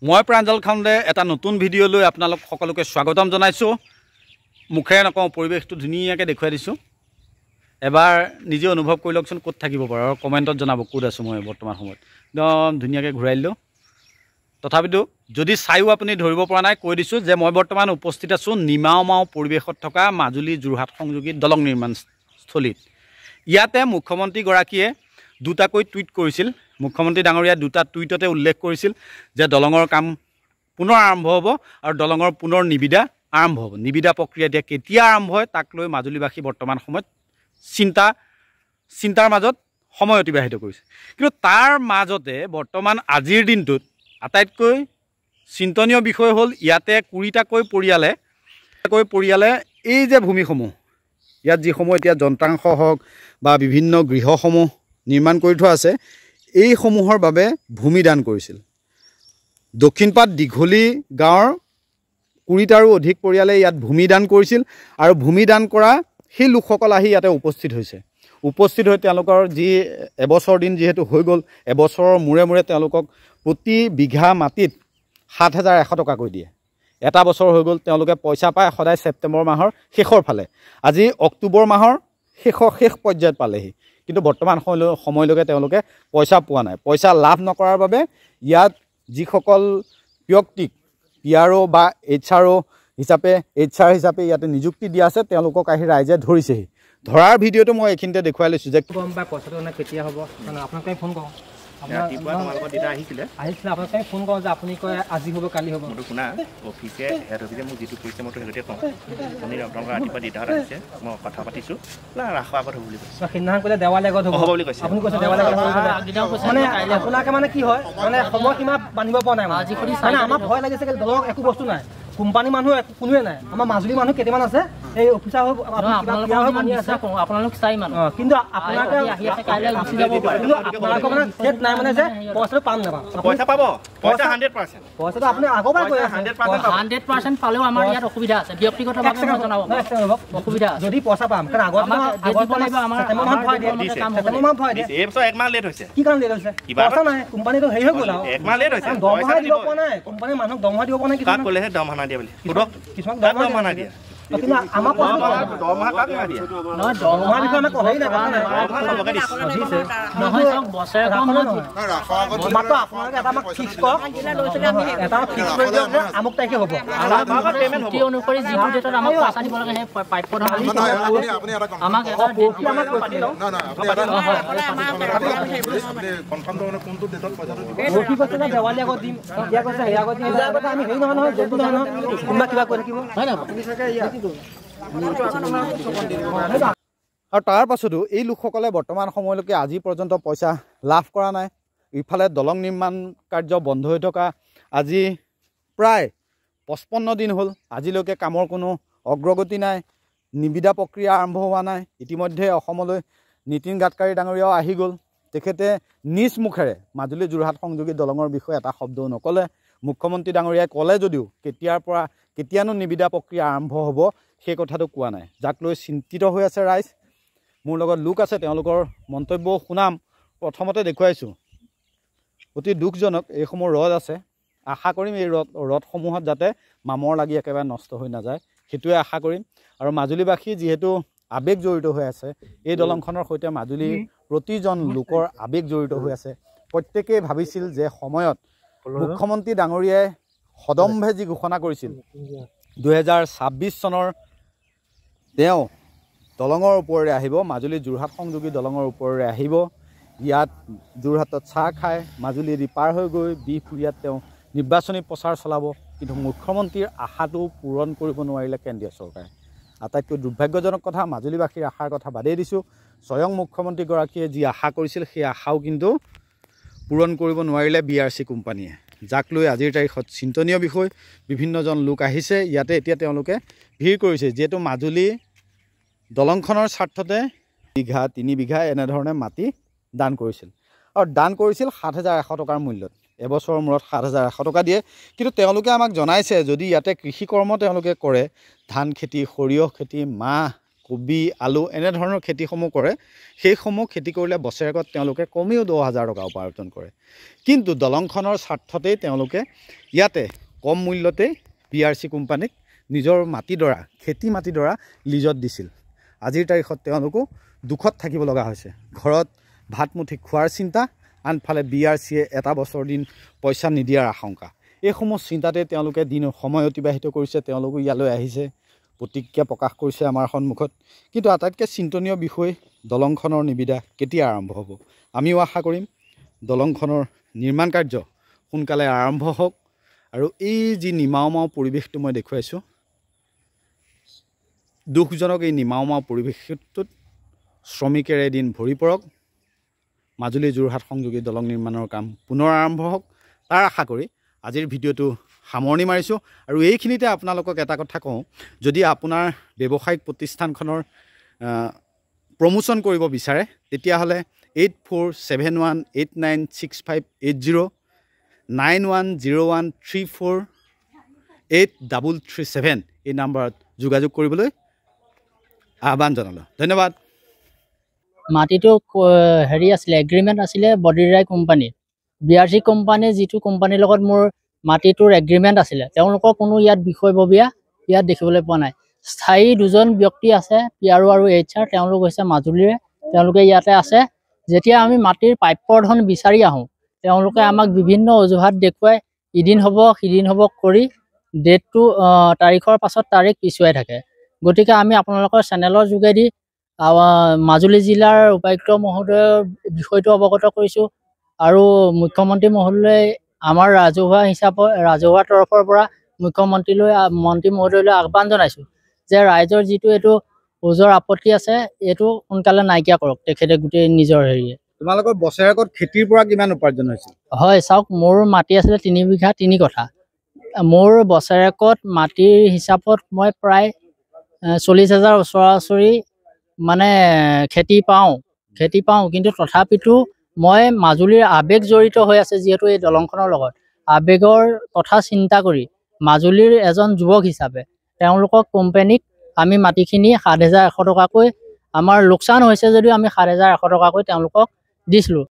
মই প্ৰাঞ্জল খাউণ্ডে এটা নতুন ভিডিঅ' লৈ আপোনালোক সকলোকে স্বাগতম জনাইছোঁ। মুখেৰে নকওঁ, পৰিৱেশটো ধুনীয়াকৈ দেখুৱাই দিছোঁ। এবাৰ নিজে অনুভৱ কৰি লওকচোন ক'ত থাকিব পাৰে আৰু কমেণ্টত জনাব ক'ত আছোঁ মই বৰ্তমান সময়ত। একদম ধুনীয়াকৈ ঘূৰাই দিলোঁ। তথাপিতো যদি চাইও আপুনি ধৰিব পৰা নাই, কৈ দিছোঁ যে মই বৰ্তমান উপস্থিত আছোঁ নিমাও মাও পৰিৱেশত থকা মাজুলী যোৰহাট সংযোগী দলং নিৰ্মাণস্থলীত। ইয়াতে মুখ্যমন্ত্ৰীগৰাকীয়ে দুটাকৈ টুইট কৰিছিল। মুখ্যমন্ত্ৰী ডাঙৰীয়াই দুটা টুইটতে উল্লেখ কৰিছিল যে দলঙৰ কাম পুনৰ আৰম্ভ হ'ব আৰু দলঙৰ পুনৰ নিবিদা আৰম্ভ হ'ব। নিবিদা প্ৰক্ৰিয়া এতিয়া কেতিয়া আৰম্ভ হয় তাক লৈ মাজুলীবাসী বৰ্তমান সময়ত চিন্তাৰ মাজত সময় অতিবাহিত কৰিছে। কিন্তু তাৰ মাজতে বৰ্তমান আজিৰ দিনটোত আটাইতকৈ চিন্তনীয় বিষয় হ'ল ইয়াতে 20টাকৈ পৰিয়ালে এই যে ভূমিসমূহ, ইয়াত যিসমূহ এতিয়া যন্ত্ৰাংশ হওক বা বিভিন্ন গৃহসমূহ নিৰ্মাণ কৰি থোৱা আছে, এইসমূহৰ বাবে ভূমিদান কৰিছিল। দক্ষিণপাট দীঘলী গাঁৱৰ 20টাৰো অধিক পৰিয়ালে ইয়াত ভূমিদান কৰিছিল আৰু ভূমিদান কৰা সেই লোকসকল আহি ইয়াতে উপস্থিত হৈ তেওঁলোকৰ যি এবছৰ দিন যিহেতু হৈ গ'ল, এবছৰৰ মূৰে মূৰে তেওঁলোকক প্ৰতি বিঘা মাটিত 7,100 টকাকৈ দিয়ে। এটা বছৰ হৈ গ'ল, তেওঁলোকে পইচা পায় সদায় ছেপ্টেম্বৰ মাহৰ শেষৰ ফালে। আজি অক্টোবৰ মাহৰ শেষ পৰ্যায়ত পালেহি, কিন্তু বৰ্তমান সময়লৈকে তেওঁলোকে পইচা পোৱা নাই। পইচা লাভ নকৰাৰ বাবে ইয়াত যিসকল ব্যক্তিক PRO বা HR হিচাপে ইয়াতে নিযুক্তি দিয়া আছে, তেওঁলোকক আহি ৰাইজে ধৰিছেহি। ধৰাৰ ভিডিঅ'টো মই এইখিনিতে দেখুৱাই লৈছোঁ যে পইচাটো কেতিয়া হ'ব। আপোনালোকে ফোন কৰোঁ, আহিছিলে আপোনালোকে ফোন কৰোঁ যে আপুনি কয় আজি হ'ব কালি হ'ব। মোৰতো শুনা, অফিচে হেড অফিচে মোক যিটো কৰিছে মইতো সেইটোতে কওঁ। আপুনি আপোনালোকৰ ৰাতিপুৱা দিদাহত আহিছে, মই কথা পাতিছোঁ, ৰাসৰ আগত হ'ব বুলি কৈছে। সেইদিনাখন ক'লে দেৱালী আগত হ'ব বুলি কৈছে। আপুনি কৈছে দেৱালী আগত মানে আপোনালোকে মানে কি হয়, মানে সময়সীমা বান্ধিব পৰা নাই। মানে আমাৰ ভয় লাগিছে, দলৰ একো বস্তু নাই, কোম্পানী মানুহ কোনোৱে নাই। আমাৰ মাজুলী মানুহ কেইটামান আছে, এই অফিচাৰ আপোনালোক চাই মানুহ, কিন্তু আপোনালোকে মানে সেট নাই, মানে যে পইচাটো পাম নাপাম। পইচা পাব, পইচা 100%। পইচাটো আপুনি আগৰ পৰা কৈ আছে 100% পালেও আমাৰ ইয়াত অসুবিধা আছে, ব্যক্তিগতভাৱে জনাব অসুবিধা আছে। যদি পইচা পাম, কাৰণ আগত এই বছৰ 1 মাহ লেট হৈছে। কি কাৰণ লেট হৈছে? পইচা নাই, কোম্পানীটো হেৰি হৈ গ'ল আৰু 1 মাহ লেট হৈছে। দৰমহা দিব পৰা নাই, কোম্পানীৰ মানুহক দৰমহা দিব পৰা নাই। কাক ক'লেহে দৰমহা দিয়ে বুলি সোধক, কিছুমান দৰমহা নাদিয়ে। কিন্তু আমাৰ দৰমহা কাক নাদিয়ে? দৰমহা বিষয়ে আমাক হেৰি নাই, মাত্ৰ আপোনালোকে এটা আমাক ফিক্স কৰক, এটা ফিক্স কৰি দিয়ক যে আমুক তাৰিখে হ'ব। চুক্তি অনুসৰি যিটো ডেটত আমাক পইচা দিব লাগে সেই প্ৰাপ্য আমাক দেৱালী আগত দিম, এতিয়া কৈছে সেই আগত দিম, আমি হেৰি নহয় নহয়, জন্তু নহয় নহয়, কোনোবা কিবা কৈ থাকিব হয় নহয়। আৰু তাৰ পাছতো এই লোকসকলে বৰ্তমান সময়লৈকে আজি পৰ্যন্ত পইচা লাভ কৰা নাই। ইফালে দলং নিৰ্মাণ কাৰ্য বন্ধ হৈ থকা আজি প্ৰায় 55 দিন হ'ল, আজিলৈকে কামৰ কোনো অগ্ৰগতি নাই, নিবিদা প্ৰক্ৰিয়া আৰম্ভ হোৱা নাই। ইতিমধ্যে অসমলৈ নীতিন গাডকাৰী ডাঙৰীয়াও আহি গ'ল। তেখেতে নিজ মুখেৰে মাজুলী যোৰহাট সংযোগী দলঙৰ বিষয়ে এটা শব্দও নক'লে। মুখ্যমন্ত্ৰী ডাঙৰীয়াই ক'লে যদিও কেতিয়ানো নিবিদা প্ৰক্ৰিয়া আৰম্ভ হ'ব সেই কথাটো কোৱা নাই, যাক লৈ চিন্তিত হৈ আছে ৰাইজ। মোৰ লগত লোক আছে, তেওঁলোকৰ মন্তব্যও শুনাম। প্ৰথমতে দেখুৱাইছোঁ, অতি দুখজনক এইসমূহ ৰদ আছে। আশা কৰিম এই ৰদসমূহত যাতে মামৰ লাগি একেবাৰে নষ্ট হৈ নাযায়, সেইটোৱে আশা কৰিম। আৰু মাজুলীবাসী যিহেতু আৱেগ জড়িত হৈ আছে, এই দলংখনৰ সৈতে মাজুলীৰ প্ৰতিজন লোকৰ আৱেগ জড়িত হৈ আছে। প্ৰত্যেকেই ভাবিছিল যে সময়ত মুখ্যমন্ত্ৰী ডাঙৰীয়াই সদম্ভে যি ঘোষণা কৰিছিল 2026 চনৰ তেওঁ দলঙৰ ওপৰেৰে আহিব, মাজুলী যোৰহাট সংযোগী দলঙৰ ওপৰেৰে আহিব, ইয়াত যোৰহাটত চাহ খাই মাজুলীয়েদি পাৰ হৈ গৈ বিহপুৰীয়াত তেওঁ নিৰ্বাচনী প্ৰচাৰ চলাব। কিন্তু মুখ্যমন্ত্ৰীৰ আশাটো পূৰণ কৰিব নোৱাৰিলে কেন্দ্ৰীয় চৰকাৰে। আটাইতকৈ দুৰ্ভাগ্যজনক কথা, মাজুলীবাসীৰ আশাৰ কথা বাদেই দিছোঁ, স্বয়ং মুখ্যমন্ত্ৰীগৰাকীয়ে যি আশা কৰিছিল সেই আশাও কিন্তু পূৰণ কৰিব নোৱাৰিলে BRC কোম্পানীয়ে, যাক লৈ আজিৰ তাৰিখত চিন্তনীয় বিষয়। বিভিন্নজন লোক আহিছে ইয়াতে, এতিয়া তেওঁলোকে ভিৰ কৰিছে, যিহেতু মাজুলী দলংখনৰ স্বাৰ্থতে 3 বিঘা এনেধৰণে মাটি দান কৰিছিল, আৰু দান কৰিছিল 7,100 টকাৰ মূল্যত। এবছৰৰ মূৰত 7,100 টকা দিয়ে। কিন্তু তেওঁলোকে আমাক জনাইছে যদি ইয়াতে কৃষি কৰ্ম তেওঁলোকে কৰে, ধান খেতি, সৰিয়হ খেতি, মাহ, কবি আলু এনেধৰণৰ খেতিসমূহ কৰে সেইসমূহ খেতি কৰিলে বছৰেকত তেওঁলোকে কমেও 10,000 টকা উপাৰ্জন কৰে কিন্তু দলংখনৰ স্বাৰ্থতেই তেওঁলোকে ইয়াতে কম মূল্যতেই PRC কোম্পানীক নিজৰ মাটিডৰা খেতি মাটিডৰা লিজত দিছিল আজিৰ তাৰিখত তেওঁলোকো দুখত থাকিব লগা হৈছে ঘৰত ভাতমুঠি খোৱাৰ চিন্তা আনফালে BRCয়ে এটা বছৰ দিন পইচা নিদিয়াৰ আশংকা এইসমূহ চিন্তাতে তেওঁলোকে দিন সময় অতিবাহিত কৰিছে তেওঁলোকো ইয়ালৈ আহিছে প্ৰতিক্ৰিয়া প্ৰকাশ কৰিছে আমাৰ সন্মুখত কিন্তু আটাইতকৈ চিন্তনীয় বিষয় দলংখনৰ নিবিদা কেতিয়া আৰম্ভ হ'ব আমিও আশা কৰিম দলংখনৰ নিৰ্মাণ কাৰ্য সোনকালে আৰম্ভ হওক আৰু এই যি নিমাওমাও পৰিৱেশটো মই দেখুৱাইছোঁ দুখজনক এই নিমাওমাও পৰিৱেশটোত শ্ৰমিকেৰে এদিন ভৰি পৰক মাজুলী যোৰহাট সংযোগী দলং নিৰ্মাণৰ কাম পুনৰ আৰম্ভ হওক তাৰ আশা কৰি আজিৰ ভিডিঅ'টো সামৰণি মাৰিছোঁ আৰু এইখিনিতে আপোনালোকক এটা কথা কওঁ যদি আপোনাৰ ব্যৱসায়িক প্ৰতিষ্ঠানখনৰ প্ৰমোশ্যন কৰিব বিচাৰে তেতিয়াহ'লে 8471896580 9101348337 এই নম্বৰত যোগাযোগ কৰিবলৈ আহ্বান জনালোঁ ধন্যবাদ মাটিটো হেৰি আছিলে এগ্ৰিমেণ্ট আছিলে বডিৰাই কোম্পানী BRC কোম্পানী যিটো কোম্পানীৰ লগত মোৰ মাটিটোৰ এগ্ৰিমেণ্ট আছিলে তেওঁলোকৰ কোনো ইয়াত বিষয়ববীয়া ইয়াত দেখিবলৈ পোৱা নাই স্থায়ী দুজন ব্যক্তি আছে PRO আৰু HR তেওঁলোক হৈছে মাজুলীৰে তেওঁলোকে ইয়াতে আছে যেতিয়া আমি মাটিৰ প্ৰাপ্যৰ ধন বিচাৰি আহোঁ তেওঁলোকে আমাক বিভিন্ন অজুহাত দেখুৱাই ইদিন হ'ব সিদিন হ'ব কৰি ডেটটো তাৰিখৰ পাছত তাৰিখ পিছুৱাই থাকে গতিকে আমি আপোনালোকৰ চেনেলৰ যোগেদি মাজুলী জিলাৰ উপায়ুক্ত মহোদয়ৰ বিষয়টো অৱগত কৰিছোঁ আৰু মুখ্যমন্ত্ৰী মহোদয় আমাৰ ৰাজহুৱা তৰফৰ পৰা মন্ত্ৰী মহোদয়লৈ আহ্বান জনাইছোঁ যে ৰাইজৰ যিটো এইটো ওজৰ আপত্তি আছে এইটো সোনকালে নাইকিয়া কৰক তেখেতে গোটেই নিজৰ হেৰিয়ে তোমালোকৰ বছৰেকত খেতিৰ পৰা কিমান উপাৰ্জন হৈছে হয় চাওক মোৰ মাটি আছিলে 3 বিঘা 3 কঠা মোৰ বছৰেকত মাটিৰ হিচাপত মই প্ৰায় 40,000 ওচৰা-ওচৰি মানে খেতি পাওঁ কিন্তু তথাপিতো মই মাজুলীৰ আৱেগ জড়িত হৈ আছে যিহেতু এই দলংখনৰ লগত আৱেগৰ কথা চিন্তা কৰি মাজুলীৰ এজন যুৱক হিচাপে তেওঁলোকক কোম্পানীক আমি মাটিখিনি 7,100 টকাকৈ আমাৰ লোকচান হৈছে যদিও আমি 7,100 টকাকৈ তেওঁলোকক দিছিলোঁ